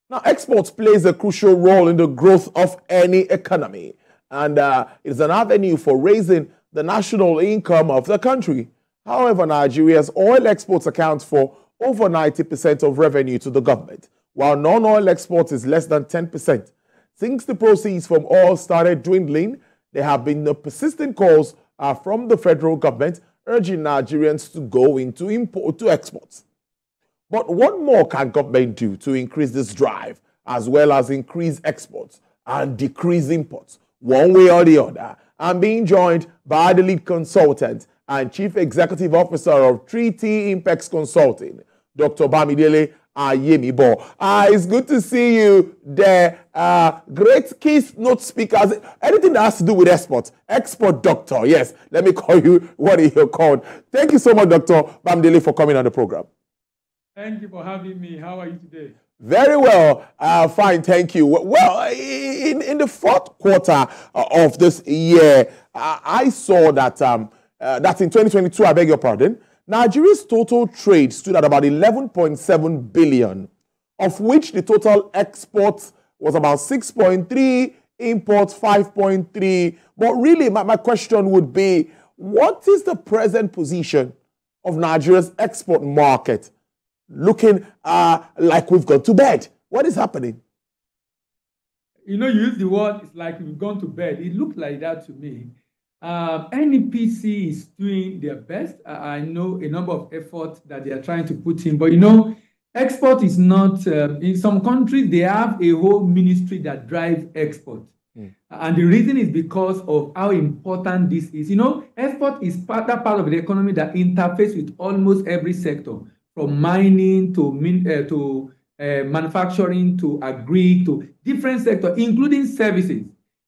Now, exports plays a crucial role in the growth of any economy, and it's an avenue for raising the national income of the country. However, Nigeria's oil exports account for over 90% of revenue to the government, while non-oil exports is less than 10%. Since the proceeds from oil started dwindling, there have been persistent calls from the federal government urging Nigerians to go into exports. But what more can government do to increase this drive, as well as increase exports and decrease imports, one way or the other? I'm being joined by the lead consultant and chief executive officer of 3T Impex Consulting, Dr. Bamidele Ayemibo. It's good to see you there. Great keynote speakers. Anything that has to do with exports. Export doctor. Yes, let me call you what you're called. Thank you so much, Dr. Bamidele, for coming on the program. Thank you for having me. How are you today? Very well. Fine, thank you. Well, in the fourth quarter of this year, I saw that, that in 2022, I beg your pardon, Nigeria's total trade stood at about 11.7 billion, of which the total exports was about 6.3, imports 5.3. But really, my question would be, what is the present position of Nigeria's export market? Looking like we've gone to bed. What is happening? You know, you use the word, it's like we've gone to bed. It looked like that to me. NEPC is doing their best. I know a number of efforts that they are trying to put in. But, you know, export is not, in some countries, they have a whole ministry that drives export. And the reason is because of how important this is. You know, export is that part of the economy that interfaces with almost every sector, from mining to manufacturing to agri to different sectors, including services.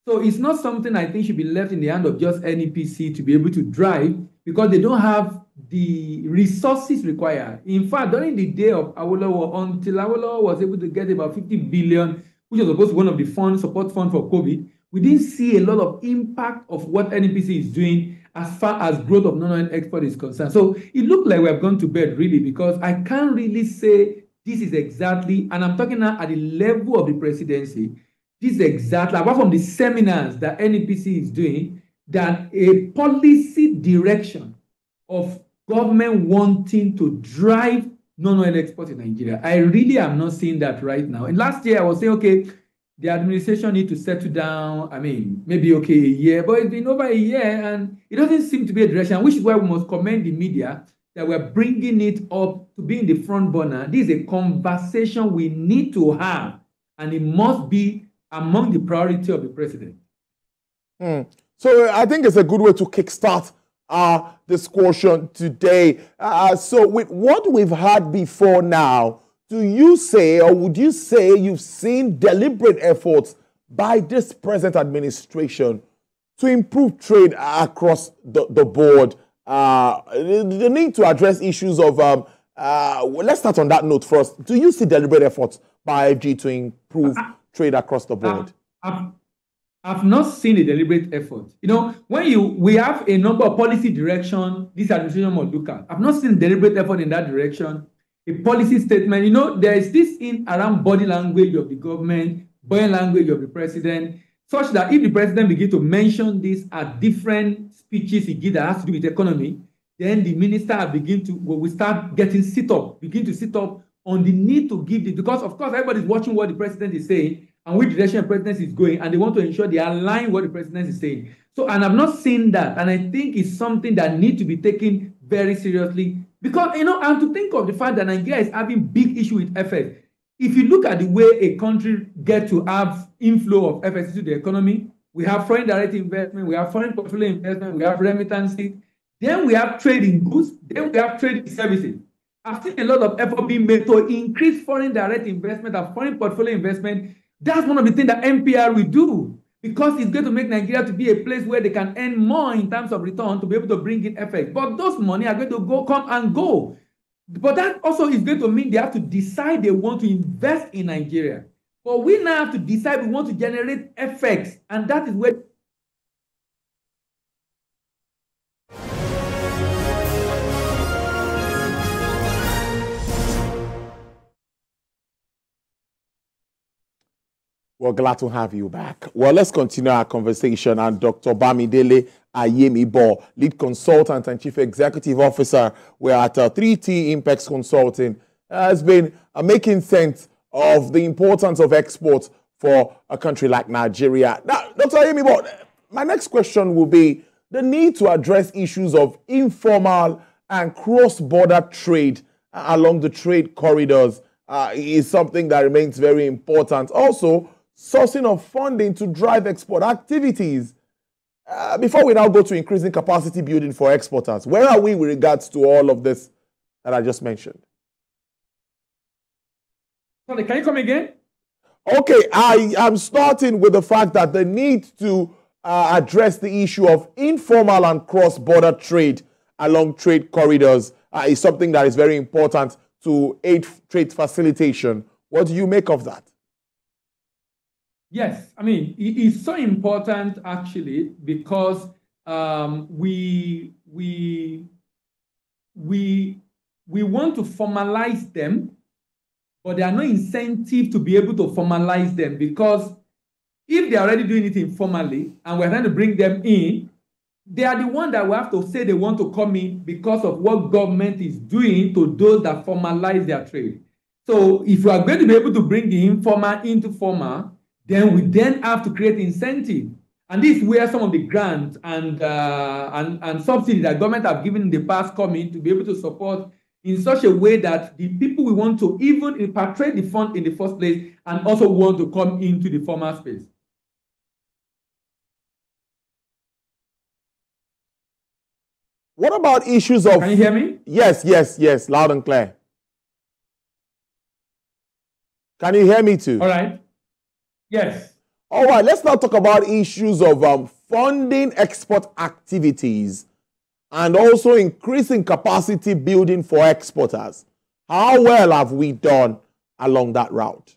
So it's not something I think should be left in the hand of just NEPC to be able to drive, because they don't have the resources required. In fact, during the day of Awolowo, until Awolowo was able to get about 50 billion, which was supposed to be one of the funds, support fund for COVID, we didn't see a lot of impact of what NEPC is doing as far as growth of non-oil export is concerned. So it looked like we have gone to bed, really, because I can't really say this is exactly, and I'm talking now at the level of the presidency, this is exactly, apart from the seminars that NEPC is doing, that a policy direction of government wanting to drive non-oil export in Nigeria. I really am not seeing that right now. And last year I was saying, okay, the administration need to settle down. I mean, maybe okay, a year, but it's been over a year and it doesn't seem to be a direction, which is why we must commend the media that we're bringing it up to be in the front burner. This is a conversation we need to have, and it must be among the priority of the president. So I think it's a good way to kickstart our discussion today. So with what we've had before now, do you say, or would you say you've seen deliberate efforts by this present administration to improve trade across the board? The need to address issues of, let's start on that note first. Do you see deliberate efforts by IFG to improve trade across the board? I've not seen a deliberate effort. You know, when we have a number of policy direction, this administration must look at. I've not seen deliberate effort in that direction. A policy statement, you know, there is this in around body language of the government, body language of the president, such that if the president begins to mention this at different speeches he gives that has to do with economy, then the minister will start begin to sit up on the need to give this, because of course everybody's watching what the president is saying and which direction the president is going, and they want to ensure they align what the president is saying. So, and I've not seen that, and I think it's something that needs to be taken very seriously, because, you know, and to think of the fact that Nigeria is having big issue with FX. If you look at the way a country gets to have inflow of FX into the economy, we have foreign direct investment, we have foreign portfolio investment, we have remittances, then we have trade in goods, then we have trade in services. I've seen a lot of effort being made to increase foreign direct investment and foreign portfolio investment. That's one of the things that NPR will do, because it's going to make Nigeria to be a place where they can earn more in terms of return to be able to bring in FX. But those money are going to come and go. But that also is going to mean they have to decide they want to invest in Nigeria. But we now have to decide we want to generate FX, and that is where We're glad to have you back. Well, let's continue our conversation. And Dr. Bamidele Ayemibo, lead consultant and chief executive officer, we're at 3T Impex Consulting, has been making sense of the importance of exports for a country like Nigeria. Now, Dr. Ayemibo, my next question will be the need to address issues of informal and cross-border trade along the trade corridors is something that remains very important. Also, sourcing of funding to drive export activities. Before we now go to increasing capacity building for exporters, where are we with regards to all of this that I just mentioned? Sorry, can you come again? Okay, I am starting with the fact that the need to address the issue of informal and cross-border trade along trade corridors is something that is very important to aid trade facilitation. What do you make of that? Yes, I mean, it is so important actually because we want to formalize them, but there are no incentive to be able to formalize them, because if they are already doing it informally and we're trying to bring them in, they are the ones that will have to say they want to come in because of what government is doing to those that formalize their trade. So if you are going to be able to bring the informal into formal, then we then have to create incentive. And this is where some of the grants and subsidies that government have given in the past come in to be able to support in such a way that the people we want to even repatriate the fund in the first place and also want to come into the formal space. What about issues of... Can you hear me? Yes, loud and clear. Can you hear me too? All right. Yes. All right, let's now talk about issues of funding export activities and also increasing capacity building for exporters. How well have we done along that route?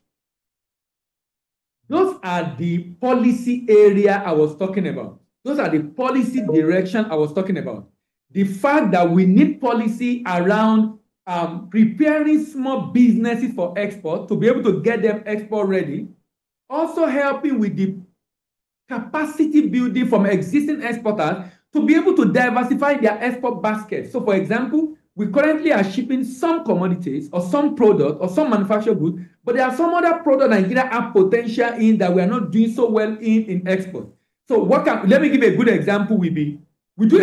Those are the policy area I was talking about. Those are the policy direction I was talking about. The fact that we need policy around preparing small businesses for export to be able to get them export ready, also helping with the capacity building from existing exporters to be able to diversify their export basket. So, for example, we currently are shipping some commodities or some product or some manufactured goods, but there are some other products Nigeria have potential in that we are not doing so well in export. So, let me give a good example. We do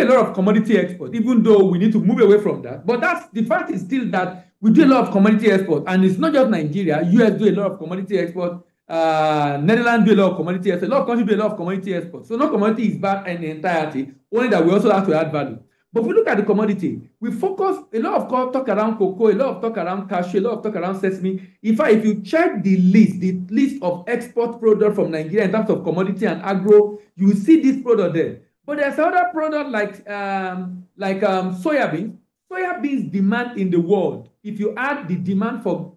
a lot of commodity export, even though we need to move away from that. But the fact is still that we do a lot of commodity export, and it's not just Nigeria. US do a lot of commodity export. Netherlands do a lot of commodity export. A lot of countries do a lot of commodity export. So no commodity is bad in entirety, only that we also have to add value. But if we look at the commodity, we focus a lot of talk around cocoa, a lot of talk around cashew, a lot of talk around sesame. In fact, if you check the list of export products from Nigeria in terms of commodity and agro, you will see this product there. But there's other product like soybeans. Soybeans demand in the world. If you add the demand for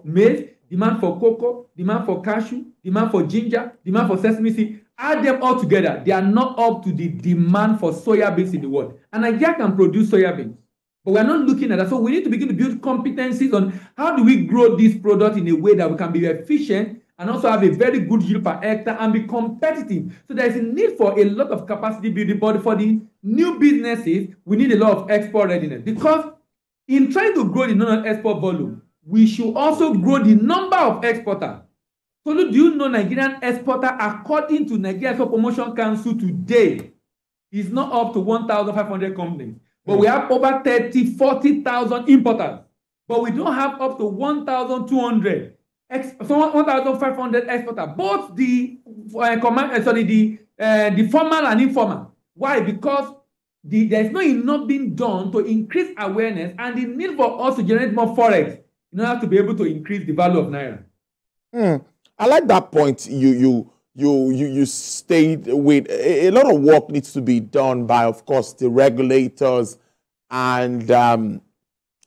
maize, demand for cocoa, demand for cashew, demand for ginger, demand for sesame seed, add them all together, they are not up to the demand for soybeans in the world. And Nigeria can produce soybeans, but we're not looking at that. So we need to begin to build competencies on how do we grow this product in a way that we can be efficient and also have a very good yield per hectare and be competitive. So there's a need for a lot of capacity building, but for the new businesses, we need a lot of export readiness. Because in trying to grow the non-export volume, we should also grow the number of exporters. So do you know Nigerian exporter, according to Nigeria Export Promotion Council today, is not up to 1,500 companies. But we have over 40,000 importers. But we don't have up to 1,200. 1,500 exporters, both the formal and informal. Why? Because there's not enough being done to increase awareness and the need for us to generate more forex in order to be able to increase the value of naira. I like that point you stayed with. A lot of work needs to be done by, of course, the regulators and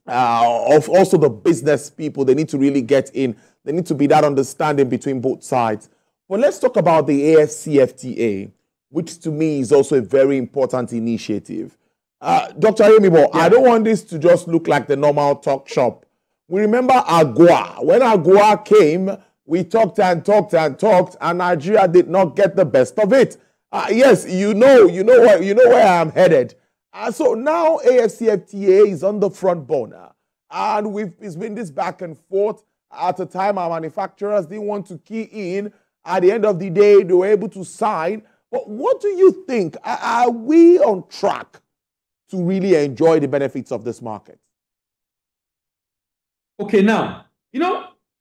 also the business people. They need to really get in. There needs to be that understanding between both sides. But let's talk about the AFCFTA, which to me is also a very important initiative. Dr. Ayemibo, I don't want this to just look like the normal talk shop. We remember AGOA. When AGOA came, We talked and talked and talked, and Nigeria did not get the best of it. Yes, you know where I'm headed. So now AFCFTA is on the front burner, and it's been this back and forth. At the time, our manufacturers didn't want to key in. At the end of the day, they were able to sign. But what do you think? Are we on track to really enjoy the benefits of this market? Okay, now,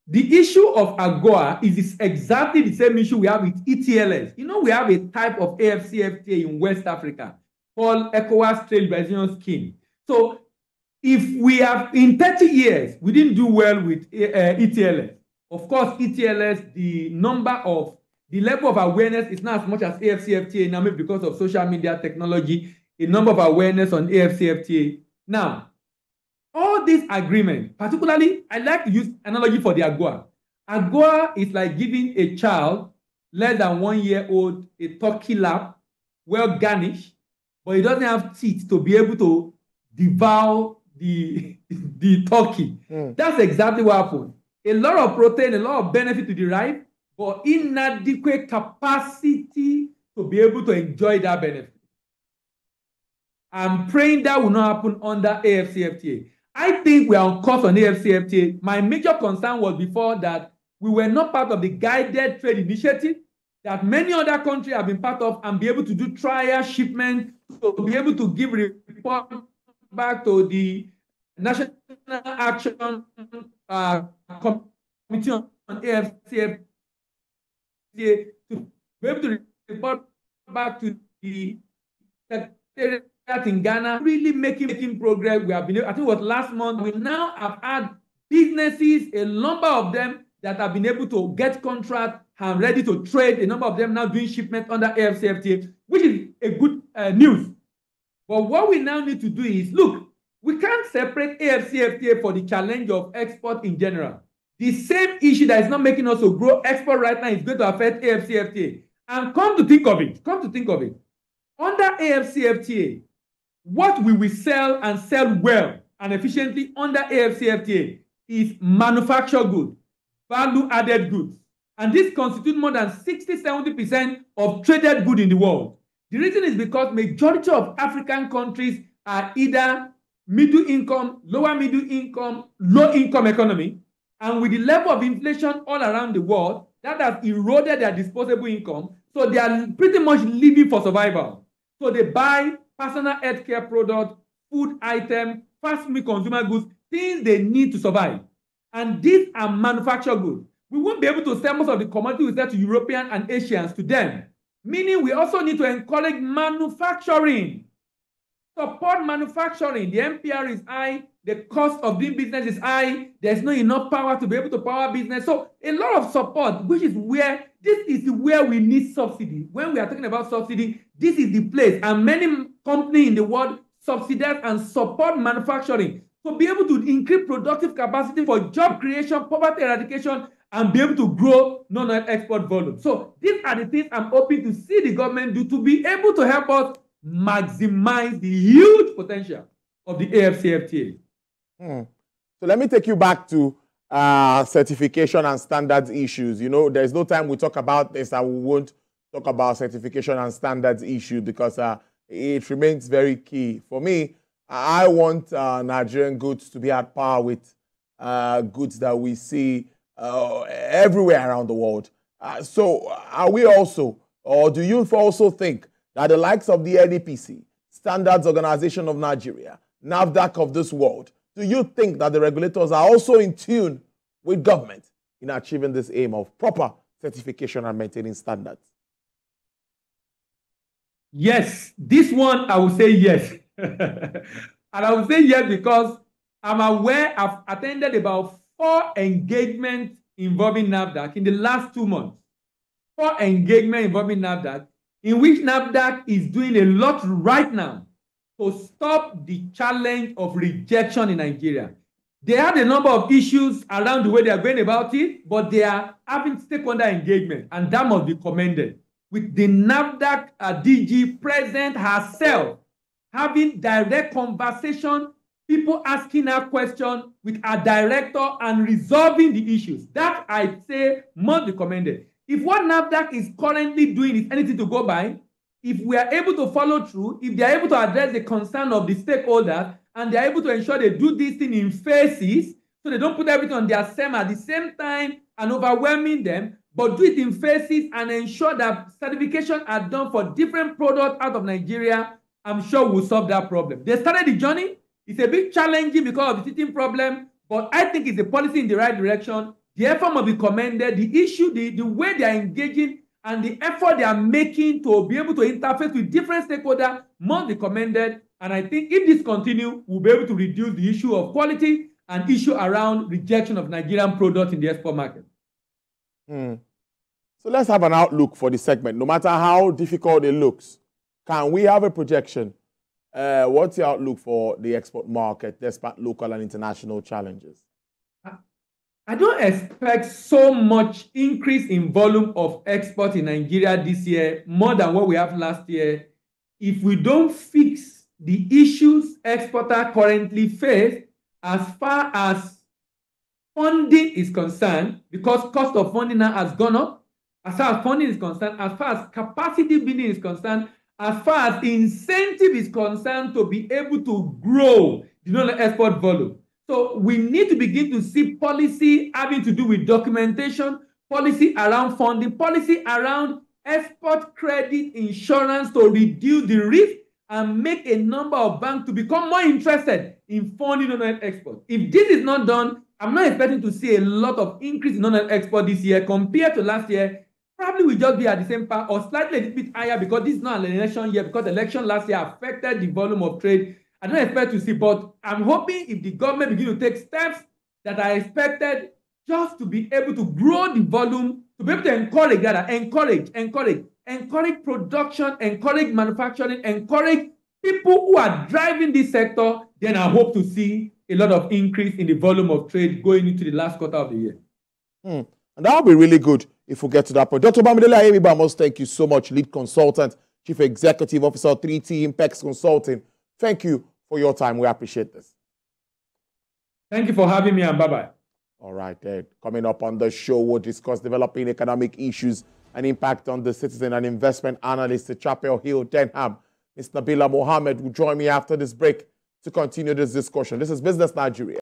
the issue of AGOA is exactly the same issue we have with ETLS. We have a type of AFCFTA in West Africa called ECOWAS Trade Liberalization Scheme. So if we have, in 30 years, we didn't do well with ETLS. Of course, ETLS, the level of awareness is not as much as AFCFTA now, maybe because of social media technology, a number of awareness on AFCFTA. Now, all these agreements, particularly, I like to use analogy for the AGOA. AGOA is like giving a child less than 1 year old a turkey lap, well garnished, but he doesn't have teeth to be able to devour the turkey. That's exactly what happened. A lot of protein, a lot of benefit to derive, but inadequate capacity to be able to enjoy that benefit. I'm praying that will not happen under AFCFTA. I think we are on course on AFCFTA. My major concern was before that we were not part of the guided trade initiative that many other countries have been part of and be able to do trial shipment, to be able to give report back to the National Action Committee on AFCFTA, to be able to report back to the Secretariat in Ghana, really making progress. We have been, I think it was last month, we now have had businesses, a number of them that have been able to get contract and ready to trade, a number of them now doing shipment under AFCFTA, which is a good news. But what we now need to do is, look, we can't separate AFCFTA for the challenge of export in general. The same issue that is not making us to grow export right now is going to affect AFCFTA. And come to think of it, under AFCFTA, what we will sell and sell well and efficiently under AFCFTA is manufactured goods, value-added goods. And this constitutes more than 60–70% of traded goods in the world. The reason is because majority of African countries are either middle income, lower middle income, low income economy. And with the level of inflation all around the world, that has eroded their disposable income. So they are pretty much living for survival. So they buy personal healthcare products, food items, fast-moving consumer goods, things they need to survive. And these are manufactured goods. We won't be able to sell most of the commodities we sell to Europeans and Asians to them. Meaning we also need to encourage manufacturing. Support manufacturing. The MPR is high. The cost of doing business is high. There's not enough power to be able to power business. So a lot of support, which is where, this is where we need subsidy. When we are talking about subsidy, this is the place. And many companies in the world subsidize and support manufacturing to be able to increase productive capacity for job creation, poverty eradication, and be able to grow non-oil export volume. So these are the things I'm hoping to see the government do to be able to help us maximize the huge potential of the AFCFTA. So let me take you back to certification and standards issues. There's no time we talk about this and we won't talk about certification and standards issue because it remains very key. For me, I want Nigerian goods to be at par with goods that we see everywhere around the world. So are we also, or do you also think that the likes of the NEPC, Standards Organization of Nigeria, NAFDAC of this world, do you think that the regulators are also in tune with government in achieving this aim of proper certification and maintaining standards? Yes, this one I will say yes. And I will say yes because I'm aware I've attended about 4 engagements involving NAFDAC in the last 2 months. 4 engagements involving NAFDAC, in which NAFDAC is doing a lot right now to stop the challenge of rejection in Nigeria. They have a number of issues around the way they are going about it, but they are having stakeholder engagement, and that must be commended. With the NAFDAC DG present herself, having direct conversation, people asking her question with our director and resolving the issues. That, I say, must be commended. If what NAFDAC is currently doing is anything to go by, if we are able to follow through, if they are able to address the concern of the stakeholders, and they are able to ensure they do this thing in phases, so they don't put everything on their SEM at the same time and overwhelming them, but do it in phases and ensure that certification are done for different products out of Nigeria, I'm sure we'll solve that problem. They started the journey. It's a bit challenging because of the teething problem, but I think it's a policy in the right direction. The effort must be commended. The issue, the way they are engaging and the effort they are making to be able to interface with different stakeholders must be commended. And I think if this continues, we'll be able to reduce the issue of quality and issue around rejection of Nigerian products in the export market. So let's have an outlook for the segment. No matter how difficult it looks, can we have a projection? What's the outlook for the export market despite local and international challenges? I don't expect so much increase in volume of export in Nigeria this year, more than what we have last year, if we don't fix the issues exporters currently face as far as funding is concerned, because cost of funding now has gone up, as far as funding is concerned, as far as capacity building is concerned, as far as incentive is concerned to be able to grow the non-export volume. So we need to begin to see policy having to do with documentation, policy around funding, policy around export credit insurance to reduce the risk and make a number of banks to become more interested in funding non-export. If this is not done, I'm not expecting to see a lot of increase in non-export this year compared to last year. Probably will just be at the same path or slightly a little bit higher because this is not an election year, because the election last year affected the volume of trade. I don't expect to see, but I'm hoping if the government begin to take steps that are expected just to be able to grow the volume, to be able to encourage production, encourage manufacturing, encourage people who are driving this sector, then I hope to see a lot of increase in the volume of trade going into the last quarter of the year. And that will be really good if we get to that point. Dr. Bamidele Ayemibo, I must thank you so much, Lead Consultant, Chief Executive Officer, 3T Impex Consulting. Thank you for your time. We appreciate this. Thank you for having me, and bye-bye. All right, coming up on the show, we'll discuss developing economic issues and impact on the citizen and investment analyst at Chapel Hill, Denham. Ms. Nabila Mohammed will join me after this break to continue this discussion. This is Business Nigeria.